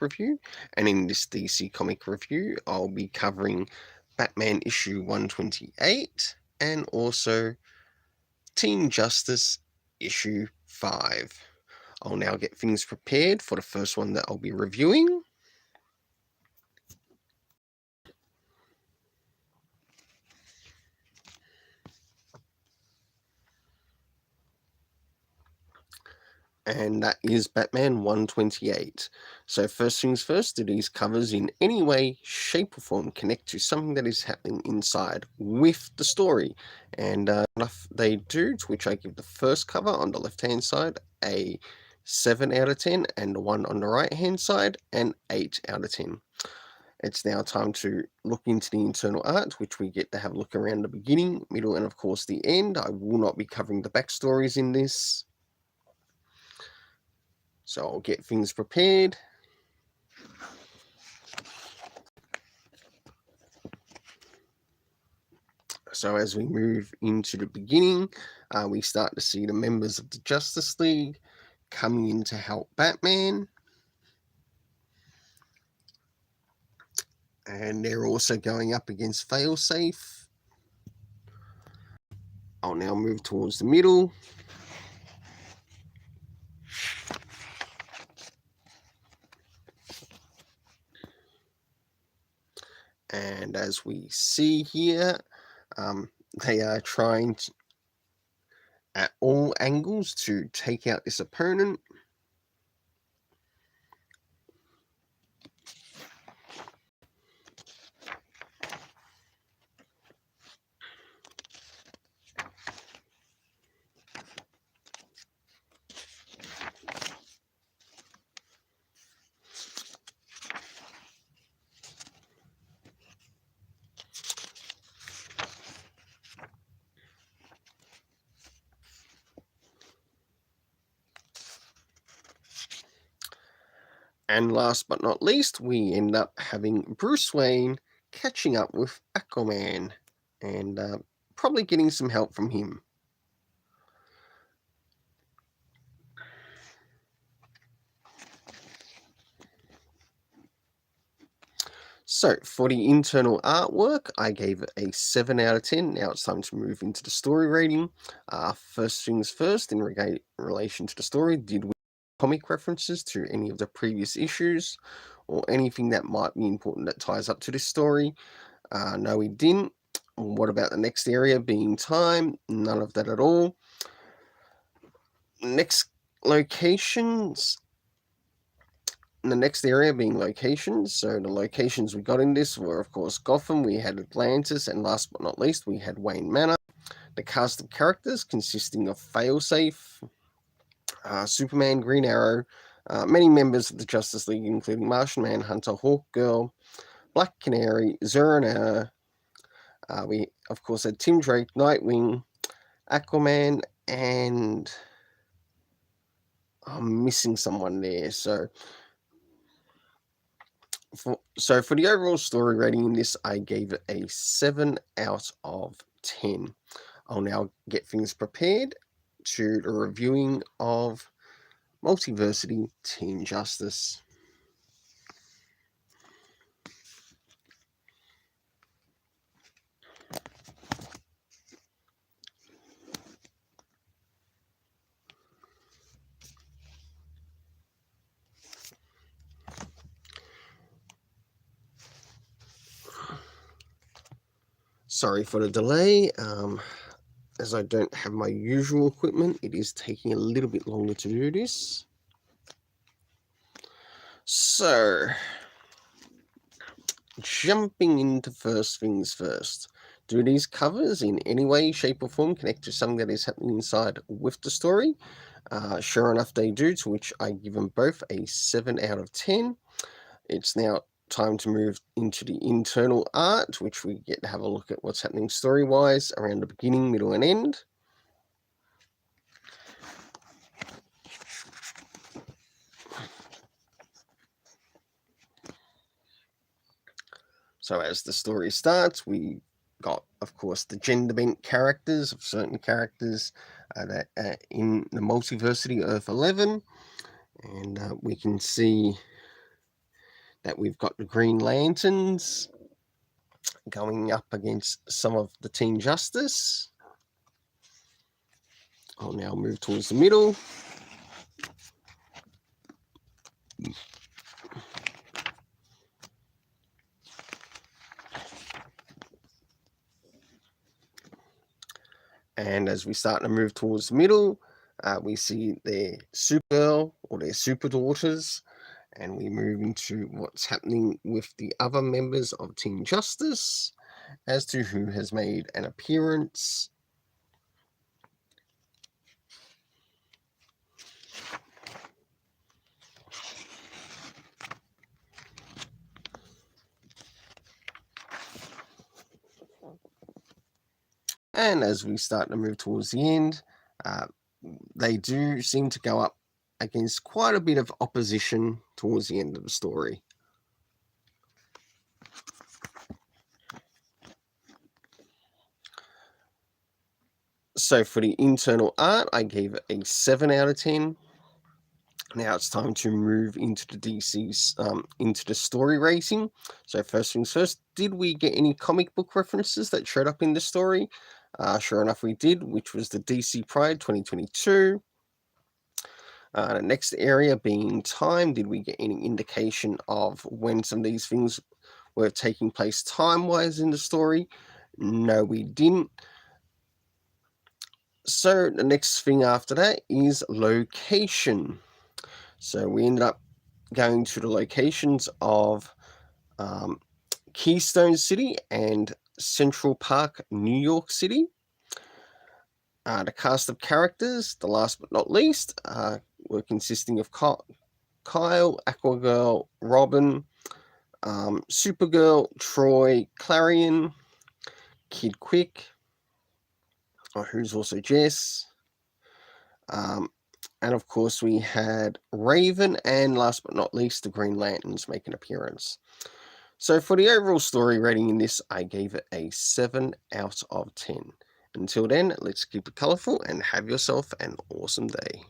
review, and in this DC comic review I'll be covering Batman issue 128 and also Teen Justice issue 5. I'll now get things prepared for the first one that I'll be reviewing. And that is Batman 128. So first things first, do these covers in any way, shape or form connect to something that is happening inside with the story? And enough they do, to which I give the first cover on the left hand side a 7 out of 10 and the one on the right hand side an 8 out of 10. It's now time to look into the internal art, which we get to have a look around the beginning, middle and of course the end. I will not be covering the backstories in this. So I'll get things prepared. So as we move into the beginning, we start to see the members of the Justice League coming in to help Batman. And they're also going up against Failsafe. I'll now move towards the middle. And as we see here, they are trying to, at all angles to take out this opponent. And last but not least, we end up having Bruce Wayne catching up with Aquaman and probably getting some help from him. So for the internal artwork, I gave it a 7 out of 10. Now it's time to move into the story rating. First things first, in relation to the story, did we comic references to any of the previous issues or anything that might be important that ties up to this story? No, we didn't. What about the next area being time? None of that at all. Next locations. The next area being locations. So the locations we got in this were, of course, Gotham, we had Atlantis, and last but not least, we had Wayne Manor. The cast of characters consisting of Failsafe, Superman, Green Arrow, many members of the Justice League, including Martian Manhunter, Hawkgirl, Black Canary, Zero. We, of course, had Tim Drake, Nightwing, Aquaman, and I'm missing someone there. So for the overall story rating in this, I gave it a 7 out of 10. I'll now get things prepared to the reviewing of Multiversity Teen Justice. Sorry for the delay. As I don't have my usual equipment, it is taking a little bit longer to do this. So, jumping into first things first. Do these covers in any way, shape, or form connect to something that is happening inside with the story? Sure enough, they do, to which I give them both a 7 out of 10. It's now time to move into the internal art, which we get to have a look at what's happening story-wise around the beginning, middle, and end. So as the story starts, we got, of course, the gender bent characters of certain characters that in the Multiversity Earth 11, and we can see that we've got the Green Lanterns going up against some of the Team Justice. I'll now move towards the middle. And as we start to move towards the middle, we see their Supergirl or their Super Daughters, and we move into what's happening with the other members of Team Justice as to who has made an appearance. And as we start to move towards the end, they do seem to go up against quite a bit of opposition towards the end of the story. So for the internal art, I gave it a 7 out of 10. Now it's time to move into the DC's, into the story rating. So first things first, did we get any comic book references that showed up in the story? Sure enough, we did, which was the DC Pride 2022. The next area being time, did we get any indication of when some of these things were taking place time-wise in the story? No, we didn't. So the next thing after that is location. So we ended up going to the locations of Keystone City and Central Park, New York City. The cast of characters, the last but not least, were consisting of Kyle, Aquagirl, Robin, Supergirl, Troy, Clarion, Kid Quick, who's also Jess, and of course we had Raven, and last but not least, the Green Lanterns make an appearance. So for the overall story rating in this, I gave it a 7 out of 10. Until then, let's keep it colourful and have yourself an awesome day.